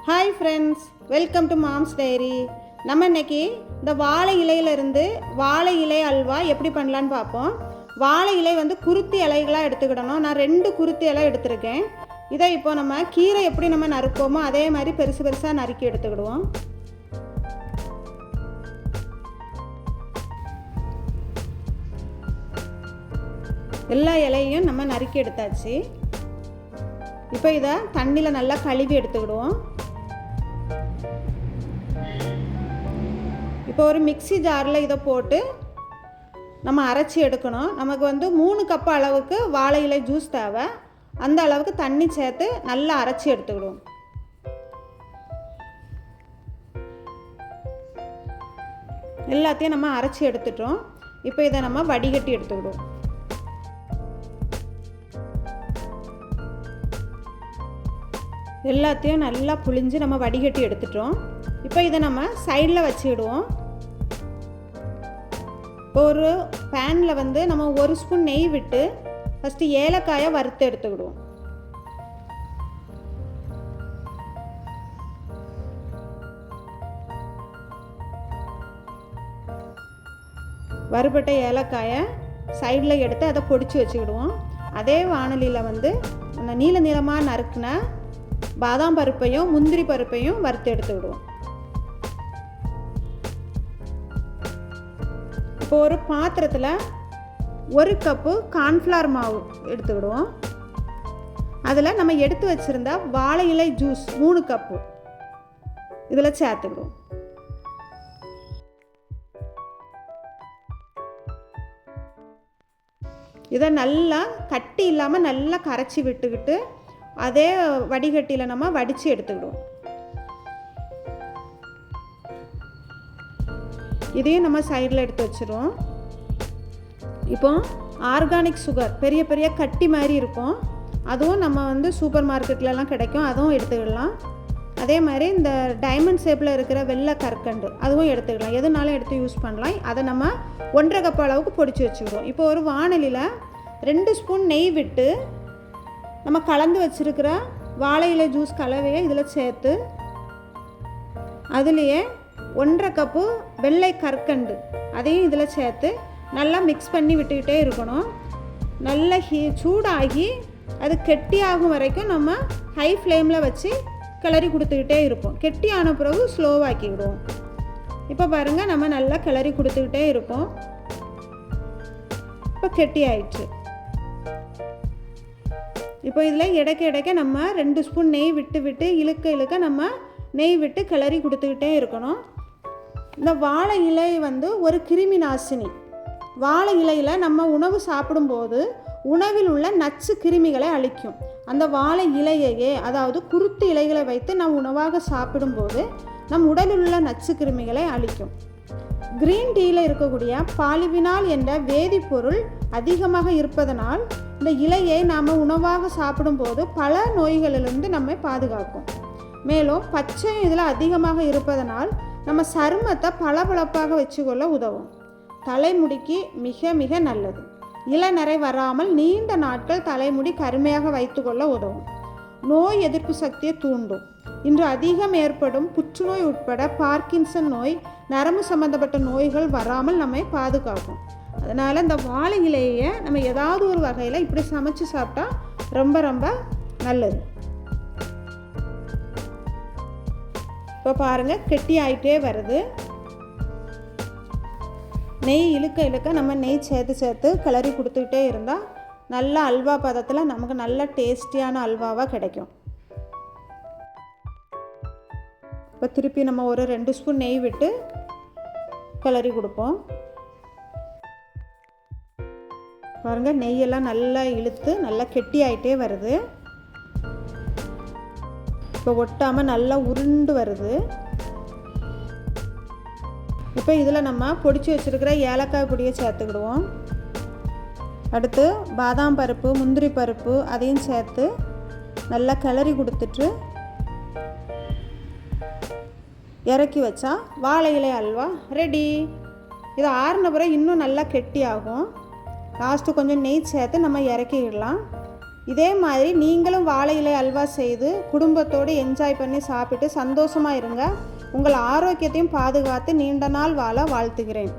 Hi friends, welcome to mom's diary. நம்ம இன்றைக்கி இந்த வாழை இலையிலேருந்து வாழை இலை அல்வா எப்படி பண்ணலான்னு பார்ப்போம். வாழை இலை குருத்தி இலைகளாக எடுத்துக்கிடணும். நான் 2 குருத்தி இலை எடுத்திருக்கேன். இதை இப்போ நம்ம கீரை எப்படி நம்ம நறுப்போமோ அதே மாதிரி பெருசு பெருசாக நறுக்கி எடுத்துக்கிடுவோம். எல்லா இலையும் நம்ம நறுக்கி எடுத்தாச்சு. இப்போ இதை தண்ணியில் நல்லா கழுவி எடுத்துக்கிடுவோம். இப்போ ஒரு மிக்ஸி ஜாரில் இதை போட்டு நம்ம அரைச்சி எடுக்கணும். நமக்கு 3 கப் அளவுக்கு வாழை இலை ஜூஸ் தேவை. அந்த அளவுக்கு தண்ணி சேர்த்து நல்லா அரைச்சி எடுத்துக்கிடுவோம். எல்லாத்தையும் நம்ம அரைச்சி எடுத்துட்டோம். இப்போ இதை நம்ம வடிகட்டி எடுத்துக்கிடுவோம். எல்லாத்தையும் நல்லா புழிஞ்சு நம்ம வடிகட்டி எடுத்துட்டோம். இப்போ இதை நம்ம சைடில் வச்சுக்கிடுவோம். ஒரு பேனில் நம்ம 1 ஸ்பூன் நெய் விட்டு ஃபஸ்ட்டு ஏலக்காயை வறுத்து எடுத்துக்கிடுவோம். வறுபட்ட ஏலக்காயை சைடில் எடுத்து அதை பொடிச்சு வச்சுக்கிடுவோம். அதே வாணலியில் அந்த நீல நீளமாக நறுக்குன பாதாம் பருப்பையும் முந்திரி பருப்பையும் வறுத்து எடுத்துக்கிடுவோம். இப்போ ஒரு பாத்திரத்தில் 1 கப்பு கார்ன்ஃப்ளவர் மாவு எடுத்துக்கிடுவோம். அதில் நம்ம எடுத்து வச்சுருந்த வாழை இலை ஜூஸ் 3 கப்பு இதில் சேர்த்துக்கிடுவோம். இதை நல்லா கட்டி இல்லாமல் நல்லா கரைச்சி விட்டுக்கிட்டு அதே வடிகட்டியில் நம்ம வடித்து எடுத்துக்கிடுவோம். இதையும் நம்ம சைடில் எடுத்து வச்சுருவோம். இப்போ ஆர்கானிக் சுகர் பெரிய பெரிய கட்டி மாதிரி இருக்கும். அதுவும் நம்ம சூப்பர் மார்க்கெட்லலாம் கிடைக்கும். அதுவும் எடுத்துக்கிடலாம். அதே மாதிரி இந்த டைமண்ட் ஷேப்பில் இருக்கிற வெள்ளை கற்கண்டு அதுவும் எடுத்துக்கலாம். எதுனாலும் எடுத்து யூஸ் பண்ணலாம். அதை நம்ம 1.5 கப் அளவுக்கு பொடிச்சு வச்சுக்கிடுவோம். இப்போ ஒரு வாணலியில் 2 ஸ்பூன் நெய் விட்டு நம்ம கலந்து வச்சுருக்கிற வாழை இலை ஜூஸ் கலவையை இதில் சேர்த்து அதுலேயே 1.5 கப்பு வெள்ளை கற்கண்டு அதையும் இதில் சேர்த்து நல்லா மிக்ஸ் பண்ணி விட்டுக்கிட்டே இருக்கணும். நல்லா சூடாகி அது கெட்டியாகும் வரைக்கும் நம்ம ஹை ஃப்ளேமில் வச்சு கிளறி கொடுத்துக்கிட்டே இருப்போம். கெட்டியான பிறகு ஸ்லோவாக்கி விடுவோம். இப்போ பாருங்கள், நம்ம நல்லா கிளறி கொடுத்துக்கிட்டே இருப்போம். இப்போ கெட்டி ஆயிடுச்சு. இப்போ இதில் இடைக்க நம்ம 2 ஸ்பூன் நெய் விட்டு இழுக்க நம்ம நெய் விட்டு கிளறி கொடுத்துக்கிட்டே இருக்கணும். இந்த வாழை இலை ஒரு கிருமி நாசினி. வாழை இலையில் நம்ம உணவு சாப்பிடும்போது உணவில் உள்ள நச்சு கிருமிகளை அழிக்கும். அந்த வாழை இலையையே, அதாவது குருத்து இலைகளை வைத்து நாம் உணவாக சாப்பிடும்போது நம் உடலில் உள்ள நச்சு கிருமிகளை அழிக்கும். கிரீன் டீயில் இருக்கக்கூடிய பாலிவினால் என்ற வேதிப்பொருள் அதிகமாக இருப்பதனால் இந்த இலையை நாம் உணவாக சாப்பிடும்போது பல நோய்களிலிருந்து நம்மை பாதுகாக்கும். மேலும் பச்சை இதில் அதிகமாக இருப்பதனால் நம்ம சருமத்தை பளபளப்பாக வச்சுக்கொள்ள உதவும். தலைமுடிக்கு மிக மிக நல்லது. இளநரை வராமல் நீண்ட நாட்கள் தலைமுடி கருமையாக வைத்துக்கொள்ள உதவும். நோய் எதிர்ப்பு சக்தியை தூண்டும். இன்று அதிகம் ஏற்படும் புற்றுநோய் உட்பட பார்க்கின்சன் நோய், நரம்பு சம்பந்தப்பட்ட நோய்கள் வராமல் நம்மை பாதுகாக்கும். அதனால் இந்த வாழை இலையை நம்ம ஏதாவது ஒரு வகையில் இப்படி சமைச்சு சாப்பிட்டா ரொம்ப ரொம்ப நல்லது. இப்போ பாருங்கள், கெட்டி ஆகிட்டே வருது. நெய் இழுக்க நம்ம நெய் சேர்த்து கிளறி கொடுத்துக்கிட்டே இருந்தால் நல்ல அல்வா பதத்தில் நமக்கு நல்ல டேஸ்டியான அல்வாவாக கிடைக்கும். இப்போ திருப்பி நம்ம ஒரு 2 ஸ்பூன் நெய் விட்டு கிளறி கொடுப்போம். பாருங்கள், நெய்யெல்லாம் நல்லா இழுத்து நல்லா கெட்டி ஆகிட்டே வருது. இப்போ ஒட்டாமல் நல்லா உருண்டு வருது. இப்போ இதில் நம்ம பொடிச்சு வச்சுருக்கிற ஏலக்காய் பொடியை சேர்த்துக்கிடுவோம். அடுத்து பாதாம் பருப்பு முந்திரி பருப்பு அதையும் சேர்த்து நல்லா கிளறி கொடுத்துட்டு இறக்கி வச்சா வாழை இலை அல்வா ரெடி. இது ஆறின பிறகு இன்னும் நல்லா கெட்டி ஆகும். லாஸ்ட்டு கொஞ்சம் நெய் சேர்த்து நம்ம இறக்கிடலாம். இதே மாதிரி நீங்களும் வாழை இலை அல்வா செய்து குடும்பத்தோடு என்ஜாய் பண்ணி சாப்பிட்டு சந்தோஷமாக இருங்க. உங்கள் ஆரோக்கியத்தையும் பாதுகாத்து நீண்ட நாள் வாழ வாழ்த்துகிறேன்.